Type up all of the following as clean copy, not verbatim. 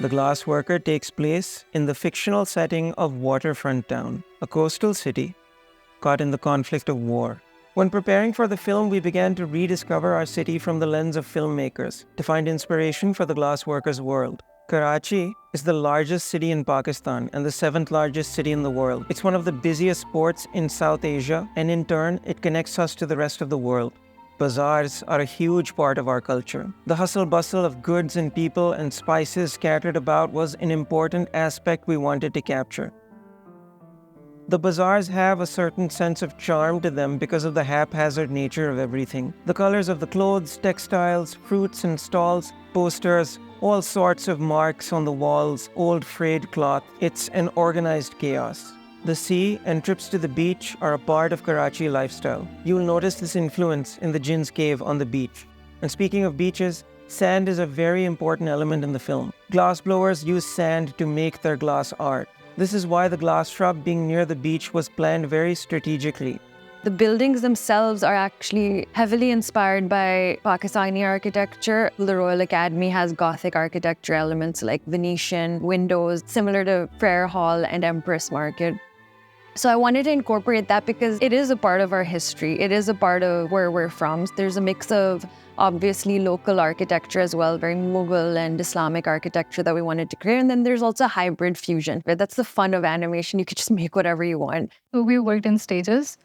The Glassworker takes place in the fictional setting of Waterfront Town, a coastal city caught in the conflict of war. When preparing for the film, we began to rediscover our city from the lens of filmmakers to find inspiration for the Glassworker's world. Karachi is the largest city in Pakistan and the seventh largest city in the world. It's one of the busiest ports in South Asia, and in turn, it connects us to the rest of the world. Bazaars are a huge part of our culture. The hustle bustle of goods and people and spices scattered about was an important aspect we wanted to capture. The bazaars have a certain sense of charm to them because of the haphazard nature of everything. The colors of the clothes, textiles, fruits and stalls, posters, all sorts of marks on the walls, old frayed cloth. It's an organized chaos. The sea and trips to the beach are a part of Karachi lifestyle. You'll notice this influence in the Jinn's Cave on the beach. And speaking of beaches, sand is a very important element in the film. Glassblowers use sand to make their glass art. This is why the glass shop being near the beach was planned very strategically. The buildings themselves are actually heavily inspired by Pakistani architecture. The Royal Academy has Gothic architecture elements like Venetian windows, similar to Prayer Hall and Empress Market. So I wanted to incorporate that because it is a part of our history. It is a part of where we're from. There's a mix of obviously local architecture as well, very Mughal and Islamic architecture that we wanted to create. And then there's also hybrid fusion. That's the fun of animation. You could just make whatever you want. So we worked in stages.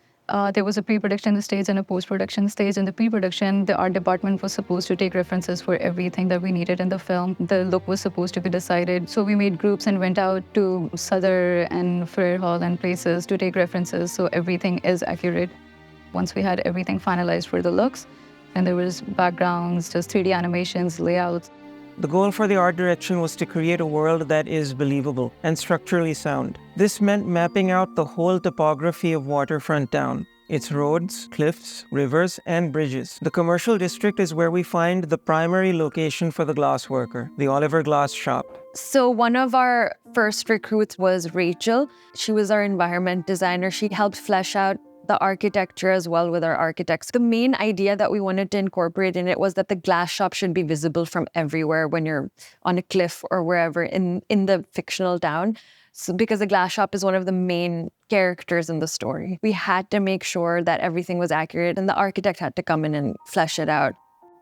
There was a pre-production stage and a post-production stage. In the pre-production, the art department was supposed to take references for everything that we needed in the film. The look was supposed to be decided. So we made groups and went out to Sadr and Fair Hall and places to take references so everything is accurate. Once we had everything finalized for the looks, and there was backgrounds, just 3D animations, layouts. The goal for the art direction was to create a world that is believable and structurally sound. This meant mapping out the whole topography of Waterfront Town, its roads, cliffs, rivers, and bridges. The commercial district is where we find the primary location for the Glassworker, the Oliver Glass shop. So one of our first recruits was Rachel. She was our environment designer. She helped flesh out the architecture as well with our architects. The main idea that we wanted to incorporate in it was that the glass shop should be visible from everywhere when you're on a cliff or wherever in the fictional town. So because the glass shop is one of the main characters in the story. We had to make sure that everything was accurate, and the architect had to come in and flesh it out.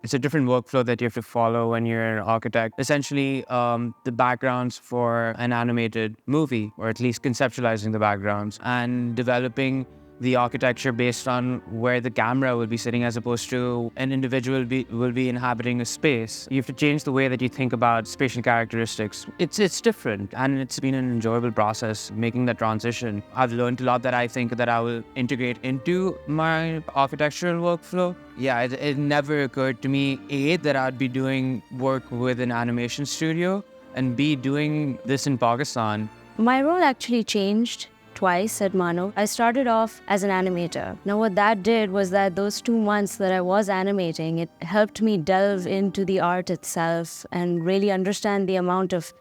It's a different workflow that you have to follow when you're an architect. Essentially, the backgrounds for an animated movie, or at least conceptualizing the backgrounds, and developing the architecture based on where the camera will be sitting as opposed to an individual will be inhabiting a space. You have to change the way that you think about spatial characteristics. It's different, and it's been an enjoyable process making that transition. I've learned a lot that I think that I will integrate into my architectural workflow. Yeah, it never occurred to me, A, that I'd be doing work with an animation studio, and B, doing this in Pakistan. My role actually changed twice at Mano. I started off as an animator. Now what that did was that those 2 months that I was animating, it helped me delve into the art itself and really understand the amount of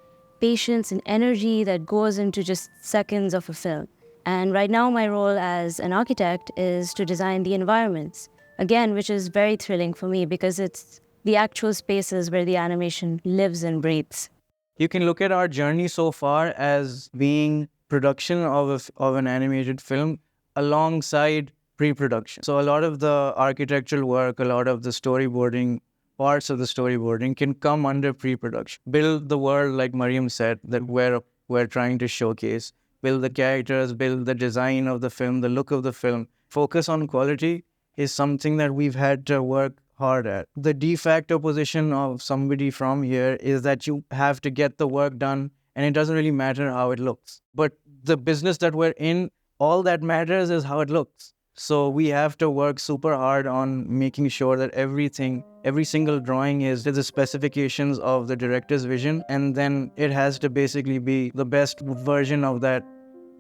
patience and energy that goes into just seconds of a film. And right now my role as an architect is to design the environments. Again, which is very thrilling for me because it's the actual spaces where the animation lives and breathes. You can look at our journey so far as being production of an animated film alongside pre-production. So a lot of the architectural work, a lot of the storyboarding, parts of the storyboarding can come under pre-production. Build the world, like Mariam said, that we're trying to showcase. Build the characters, build the design of the film, the look of the film. Focus on quality is something that we've had to work hard at. The de facto position of somebody from here is that you have to get the work done, and it doesn't really matter how it looks. But the business that we're in, all that matters is how it looks. So we have to work super hard on making sure that everything, every single drawing is to the specifications of the director's vision, and then it has to basically be the best version of that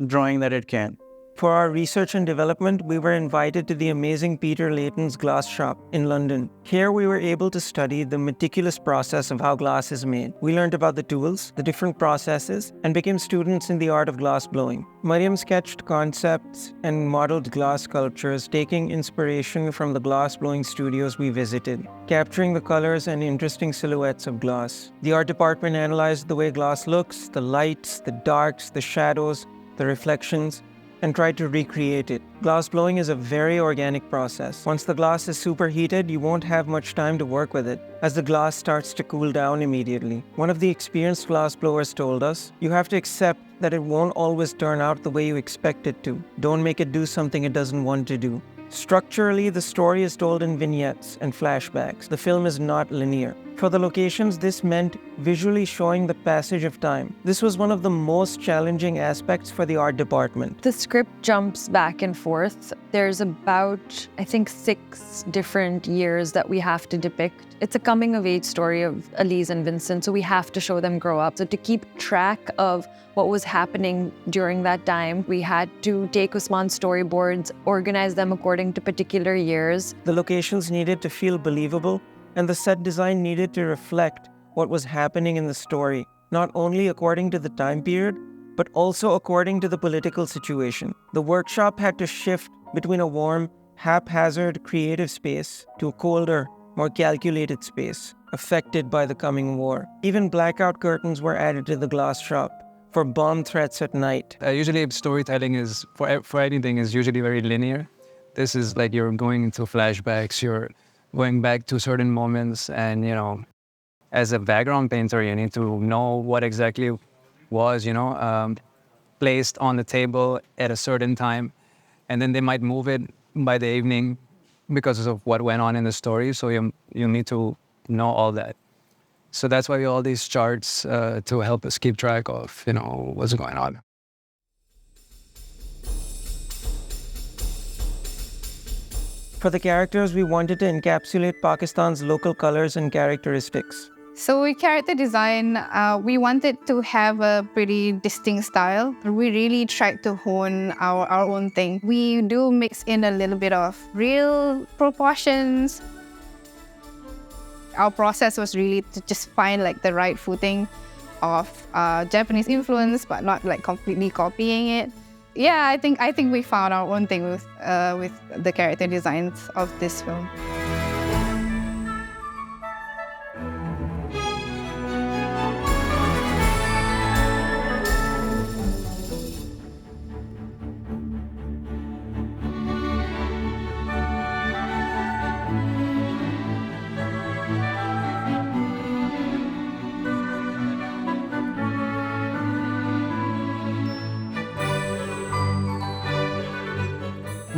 drawing that it can. For our research and development, we were invited to the amazing Peter Layton's glass shop in London. Here we were able to study the meticulous process of how glass is made. We learned about the tools, the different processes, and became students in the art of glass blowing. Mariam sketched concepts and modeled glass sculptures, taking inspiration from the glass blowing studios we visited, capturing the colors and interesting silhouettes of glass. The art department analyzed the way glass looks, the lights, the darks, the shadows, the reflections, and tried to recreate it. Glass blowing is a very organic process. Once the glass is superheated, you won't have much time to work with it, as the glass starts to cool down immediately. One of the experienced glass blowers told us, you have to accept that it won't always turn out the way you expect it to. Don't make it do something it doesn't want to do. Structurally, the story is told in vignettes and flashbacks. The film is not linear. For the locations, this meant visually showing the passage of time. This was one of the most challenging aspects for the art department. The script jumps back and forth. There's about, I think, 6 different years that we have to depict. It's a coming-of-age story of Elise and Vincent, so we have to show them grow up. So to keep track of what was happening during that time, we had to take Usman's storyboards, organize them according to particular years. The locations needed to feel believable, and the set design needed to reflect what was happening in the story, not only according to the time period, but also according to the political situation. The workshop had to shift between a warm, haphazard, creative space to a colder, more calculated space, affected by the coming war. Even blackout curtains were added to the glass shop for bomb threats at night. Usually storytelling is, for anything, is usually very linear. This is like you're going into flashbacks, you're going back to certain moments, and, as a background painter, you need to know what exactly was, placed on the table at a certain time, and then they might move it by the evening because of what went on in the story, so you need to know all that. So that's why we have all these charts to help us keep track of, what's going on. For the characters, we wanted to encapsulate Pakistan's local colors and characteristics. So with character design, we wanted to have a pretty distinct style. We really tried to hone our own thing. We do mix in a little bit of real proportions. Our process was really to just find like the right footing of Japanese influence, but not like completely copying it. Yeah, I think we found our own thing with the character designs of this film.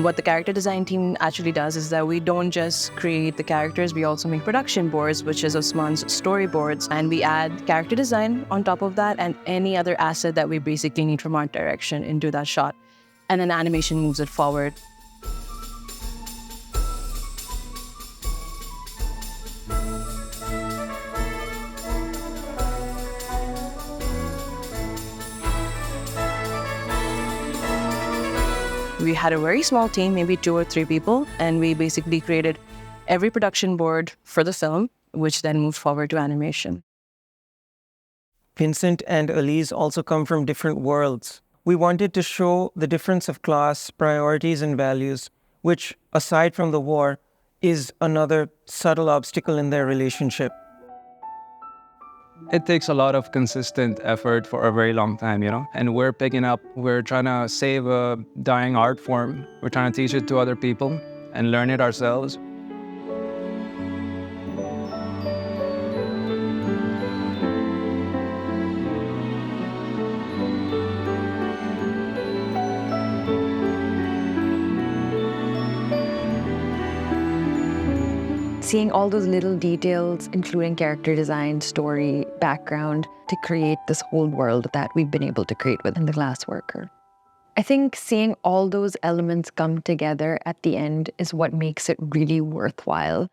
What the character design team actually does is that we don't just create the characters, we also make production boards, which is Usman's storyboards, and we add character design on top of that and any other asset that we basically need from art direction into that shot. And then animation moves it forward. We had a very small team, maybe 2 or 3 people, and we basically created every production board for the film, which then moved forward to animation. Vincent and Elise also come from different worlds. We wanted to show the difference of class, priorities, and values, which, aside from the war, is another subtle obstacle in their relationship. It takes a lot of consistent effort for a very long time, and we're trying to save a dying art form. We're trying to teach it to other people and learn it ourselves. Seeing all those little details, including character design, story, background, to create this whole world that we've been able to create within The Glassworker. I think seeing all those elements come together at the end is what makes it really worthwhile.